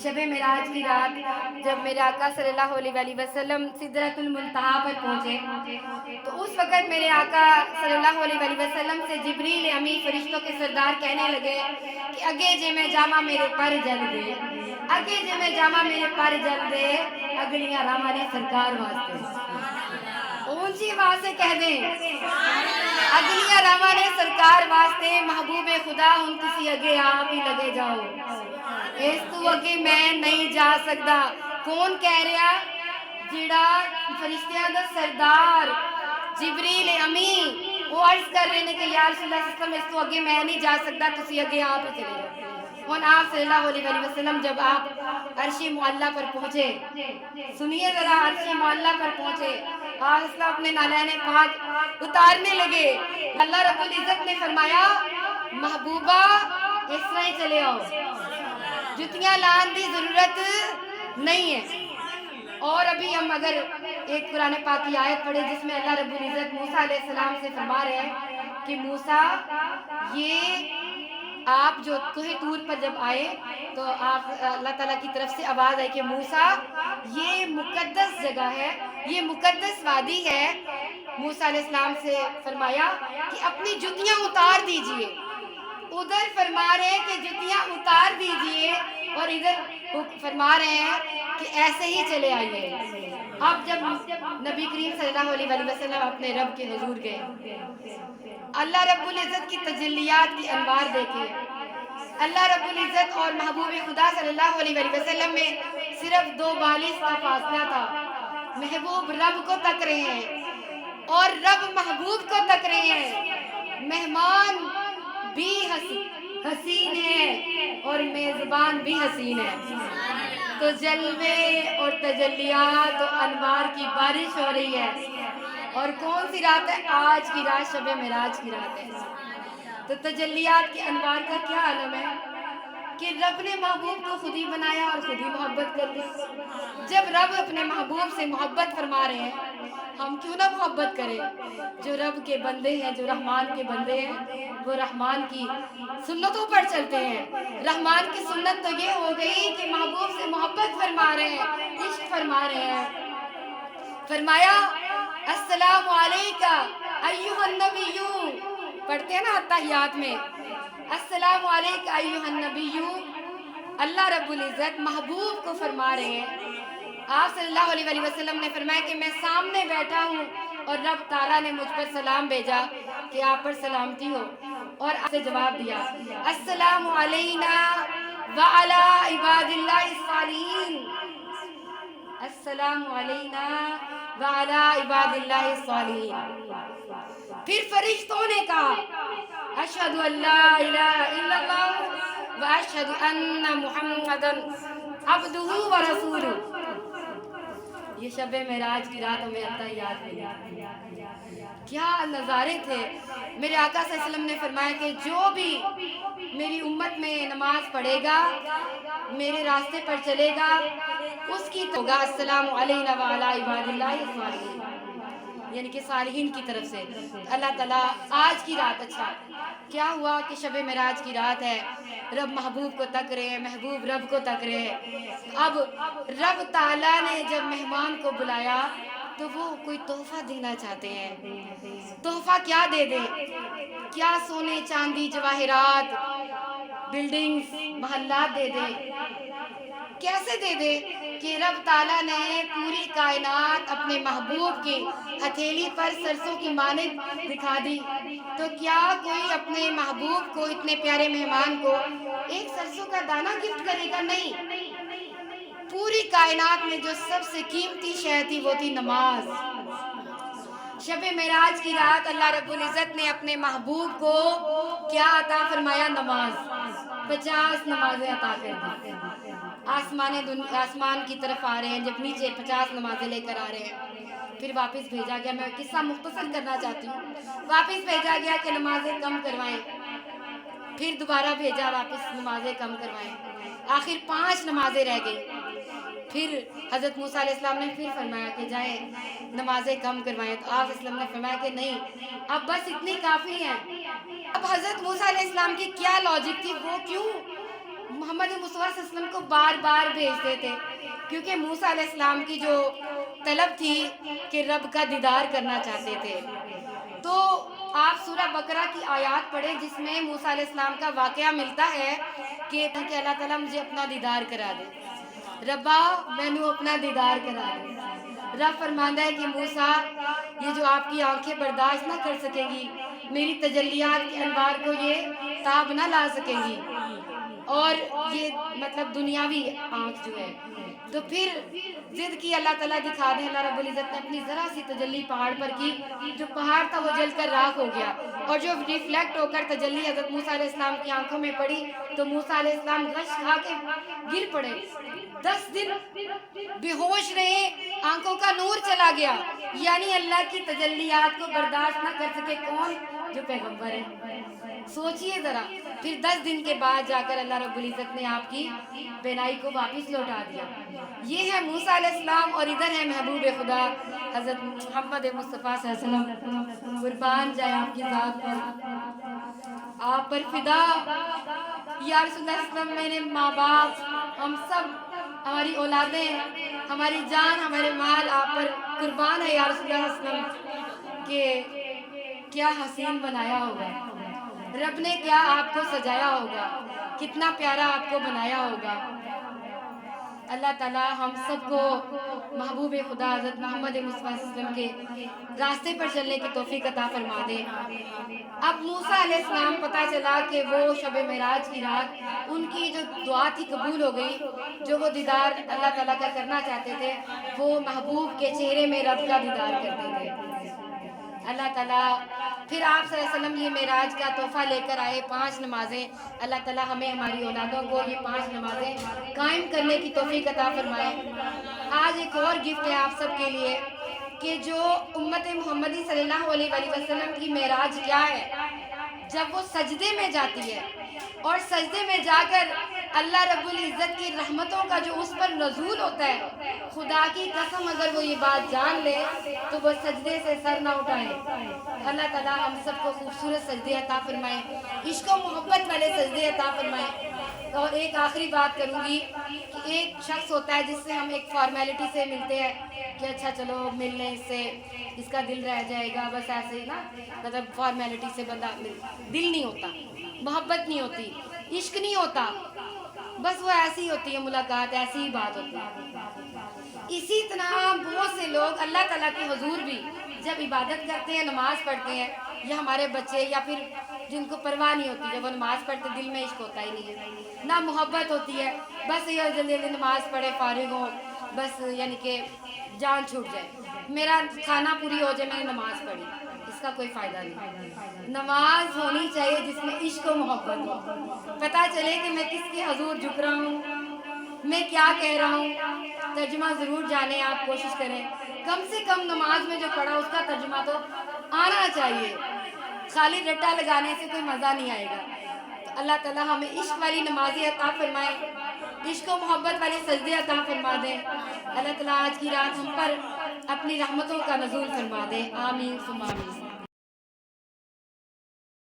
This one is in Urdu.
شب معراج کی رات جب میرے آقا صلی اللہ علیہ وسلم سدرۃ المنتہا پر پہنچے تو اس وقت میرے آقا صلی اللہ علیہ وسلم سے جبریل امی فرشتوں کے سردار کہنے لگے کہ اگے جے میں جاما میرے پر جل دے، اگے جے میں جاما میرے پر جل دے، اگلیاں راما نے سرکار واسطے اونچی آواز سے کہہ دیں، اگلیاں راما نے سرکار واسطے محبوب خدا ہوں کسی اگے آپ ہی لگے جاؤ، اس تو اگے میں نہیں جا سکتا۔ کون کہہ رہا؟ جڑا فرشتیاں دا سردار جبریل امی وہ عرض کر رہے ہیں کہ یا رسول اللہ صلی اللہ علیہ وسلم اس تو اگے میں نہیں جا سکتا، تسی اگے آپ ہی چلے جاؤ۔ اور آپ صلی اللہ علیہ وسلم جب آپ عرش معلیٰ پر پہنچے، سنیے ذرا، عرش معلیٰ پر پہنچے، آپ اپنے نالین پاک اتارنے لگے، اللہ رب العزت نے فرمایا محبوبہ اس طرح ہی چلے آؤ، جتیاں لان دی ضرورت نہیں ہے۔ اور ابھی ہم اگر ایک قرآن پاک کی آیت پڑھے جس میں اللہ رب العزت موسیٰ علیہ السلام سے فرما رہے ہیں کہ موسیٰ یہ آپ جو کوہ طور پر جب آئے تو آپ اللہ تعالیٰ کی طرف سے آواز آئی کہ موسیٰ یہ مقدس جگہ ہے، یہ مقدس وادی ہے۔ موسیٰ علیہ السلام سے فرمایا کہ اپنی جتیاں اتار دیجئے، ادھر فرما رہے ہیں کہ جتیاں اتار دیجئے اور ادھر فرما رہے ہیں کہ ایسے ہی چلے آئیے۔ اب جب نبی کریم صلی اللہ علیہ وسلم اپنے رب کے حضور گئے، اللہ رب العزت کی تجلیات کی انوار دیکھے، اللہ رب العزت اور محبوب خدا صلی اللہ علیہ وسلم میں صرف 2 بالش کا فاصلہ تھا۔ محبوب رب کو تک رہے ہیں اور رب محبوب کو تک رہے ہیں، مہمان بھی حسین ہے اور میزبان بھی حسین ہے۔ تو جلوے اور تجلیات و انوار کی بارش ہو رہی ہے، اور کون سی رات ہے؟ آج کی رات شب معراج کی رات ہے۔ تو تجلیات کے انوار کا کیا عالم ہے کہ رب نے محبوب کو خود ہی بنایا اور خود ہی محبت کر لی۔ جب رب اپنے محبوب سے محبت فرما رہے ہیں، ہم کیوں نہ محبت کریں؟ جو رب کے بندے ہیں، جو رحمان کے بندے ہیں، وہ رحمان کی سنتوں پر چلتے ہیں۔ رحمان کی سنت تو یہ ہو گئی کہ محبوب سے محبت فرما رہے ہیں، عشق فرما رہے ہیں۔ فرمایا السلام علیکہ ایھا النبی، پڑھتے ہیں نا تحیات میں، السلام علیکہ ایھا النبی۔ اللہ رب العزت محبوب کو فرما رہے ہیں۔ آپ صلی اللہ علیہ وسلم نے فرمایا کہ میں سامنے بیٹھا ہوں اور رب تعالیٰ نے مجھ پر سلام بھیجا کہ آپ پر سلامتی ہو، اور آپ سے جواب دیا السلام علینا وعلی عباد اللہ الصالحین، السلام علینا وعلی عباد اللہ الصالحین۔ پھر فرشتوں نے کہا اشہد ان لا الہ الا اللہ واشہد ان محمدا عبدہ ورسولہ۔ یہ شب معراج کی رات ہمیں اب تک یاد نہیں، کیا نظارے تھے۔ میرے آقا صلی اللہ علیہ وسلم نے فرمایا کہ جو بھی میری امت میں نماز پڑھے گا، میرے راستے پر چلے گا، اس کی تو ہوگا السلام علینا وعلی عباد اللہ الصالحین، یعنی کہ صالحین کی طرف سے۔ اللہ تعالیٰ آج کی رات، اچھا کیا ہوا کہ شب معراج کی رات ہے، رب محبوب کو تک رہے ہیں، محبوب رب کو تک رہے ہیں۔ اب رب تعالیٰ نے جب مہمان کو بلایا تو وہ کوئی تحفہ دینا چاہتے ہیں۔ تحفہ کیا دے دیں؟ کیا سونے چاندی جواہرات بلڈنگز محلات دے دیں؟ کیسے دے دے کہ رب تعالیٰ نے پوری کائنات اپنے محبوب کی ہتھیلی پر سرسوں کی مانند دکھا دی، تو کیا کوئی اپنے محبوب کو، اتنے پیارے مہمان کو، ایک سرسوں کا دانہ گفٹ کرے گا؟ نہیں۔ پوری کائنات میں جو سب سے قیمتی شے تھی وہ تھی نماز۔ شب معراج کی رات اللہ رب العزت نے اپنے محبوب کو کیا عطا فرمایا؟ نماز۔ 50 نمازیں عطا کر دی۔ آسمان کی طرف آ رہے ہیں، جب نیچے 50 نمازیں لے کر آ رہے ہیں، پھر واپس بھیجا گیا، میں قصہ مختصر کرنا چاہتی ہوں، واپس بھیجا گیا کہ نمازیں کم کروائیں، پھر دوبارہ بھیجا واپس نمازیں کم کروائیں، آخر 5 نمازیں رہ گئی۔ پھر حضرت موسیٰ علیہ السلام نے پھر فرمایا کہ جائیں نمازیں کم کروائیں، تو آپ اسلام نے فرمایا کہ نہیں، اب بس اتنی کافی ہیں۔ اب حضرت موسیٰ علیہ السلام کی کیا لاجک تھی، محمد مصطفیٰ صلی اللہ علیہ وسلم کو بار بار بھیجتے تھے، کیونکہ موسیٰ علیہ السلام کی جو طلب تھی کہ رب کا دیدار کرنا چاہتے تھے. تو آپ سورہ بقرہ کی آیات پڑھیں جس میں موسیٰ علیہ السلام کا واقعہ ملتا ہے کہ اللہ تعالیٰ مجھے اپنا دیدار کرا دے. ربا مینو اپنا دیدار کرا دے. رب فرماتا ہے کہ موسیٰ یہ جو آپ کی آنکھیں برداشت نہ کر سکیں گی، میری تجلیات کے انوار کو یہ تاب نہ لا سکیں گی، اور یہ مطلب دنیاوی آنکھ جو ہے. تو پھر ضد کی اللہ تعالیٰ دکھا دے. اللہ رب العزت نے اپنی ذرا سی تجلی پہاڑ پر کی، جو پہاڑ تھا وہ جل کر راکھ ہو گیا، اور جو ریفلیکٹ ہو کر تجلی حضرت موسیٰ علیہ السلام کی آنکھوں میں پڑی تو موسیٰ علیہ السلام غش کھا کے گر پڑے. 10 دن بے ہوش رہے، آنکھوں کا نور چلا گیا. یعنی اللہ کی تجلیات کو برداشت نہ کر سکے کون؟ جو پیغمبر ہے. سوچئے ذرا. پھر 10 دن کے بعد جا کر اللہ رب العزت نے آپ کی بینائی کو واپس لوٹا دیا. یہ ہے موسیٰ علیہ السلام، اور ادھر ہے محبوب خدا حضرت محمد مصطفیٰ صلی اللہ علیہ وسلم. قربان جائے آپ کی ذات پر، آپ پر فدا یا رسول اللہ صلی اللہ علیہ وسلم. میرے ماں باپ، ہم سب، ہماری اولادیں، ہماری جان، ہمارے مال آپ پر قربان ہے یا رسول اللہ صلی اللہ علیہ وسلم. کہ کیا حسین بنایا ہوگا رب نے، کیا آپ کو سجایا ہوگا، کتنا پیارا آپ کو بنایا ہوگا. اللہ تعالیٰ ہم سب کو محبوب خدا حضرت محمد مصطفیٰ صلی اللہ علیہ وسلم کے راستے پر چلنے کی توفیق عطا فرما دے. اب موسیٰ علیہ السلام پتہ چلا کہ وہ شب معراج کی رات ان کی جو دعا تھی قبول ہو گئی، جو وہ دیدار اللہ تعالیٰ کا کرنا چاہتے تھے، وہ محبوب کے چہرے میں رب کا دیدار کرتے تھے. اللہ تعالیٰ پھر آپ صلی اللہ علیہ وسلم یہ معراج کا تحفہ لے کر آئے 5 نمازیں. اللہ تعالیٰ ہمیں ہماری اولادوں کو یہ 5 نمازیں قائم کرنے کی توفیق عطا فرمائے. آج ایک اور گفٹ ہے آپ سب کے لیے کہ جو امت محمدی صلی اللہ علیہ وآلہ وسلم کی معراج کیا ہے، جب وہ سجدے میں جاتی ہے اور سجدے میں جا کر اللہ رب العزت کی رحمتوں کا جو اس پر نزول ہوتا ہے، خدا کی قسم اگر وہ یہ بات جان لے تو وہ سجدے سے سر نہ اٹھائے. اللہ تعالیٰ ہم سب کو خوبصورت سجدے عطا فرمائے، عشق و محبت والے سجدے عطا فرمائے. اور ایک آخری بات کروں گی کہ ایک شخص ہوتا ہے جس سے ہم ایک فارمیلٹی سے ملتے ہیں کہ اچھا چلو مل لیں، اس سے اس کا دل رہ جائے گا، بس ایسے ہی نا، مطلب فارمیلٹی سے بندہ دل نہیں ہوتا، محبت نہیں ہوتی، عشق نہیں ہوتا، بس وہ ایسی ہوتی ہے ملاقات، ایسی ہی بات ہوتی ہے. اسی طرح بہت سے لوگ اللہ تعالیٰ کے حضور بھی جب عبادت کرتے ہیں، نماز پڑھتے ہیں، یا ہمارے بچے یا پھر جن کو پرواہ نہیں ہوتی، جب وہ نماز پڑھتے دل میں عشق ہوتا ہی نہیں ہے، نہ محبت ہوتی ہے، بس یہ جلدی جلدی نماز پڑھے فارغ ہو، بس یعنی کہ جان چھوٹ جائے، میرا کھانا پوری ہو جائے، میں نے نماز پڑھی، اس کا کوئی فائدہ نہیں. نماز ہونی چاہیے جس میں عشق و محبت ہو، پتہ چلے کہ میں کس کے حضور جھک رہا ہوں، میں کیا کہہ رہا ہوں. ترجمہ ضرور جانیں، آپ کوشش کریں، کم سے کم نماز میں جو پڑھا اس کا ترجمہ تو آنا چاہیے، خالی رٹا لگانے سے کوئی مزہ نہیں آئے گا. تو اللہ تعالیٰ ہمیں عشق والی نمازی عطا فرمائے، عشق و محبت والے سجدے عطا فرما دے. اللہ تعالیٰ آج کی رات ہم پر اپنی رحمتوں کا نزول فرما دے. آمین ثم آمین.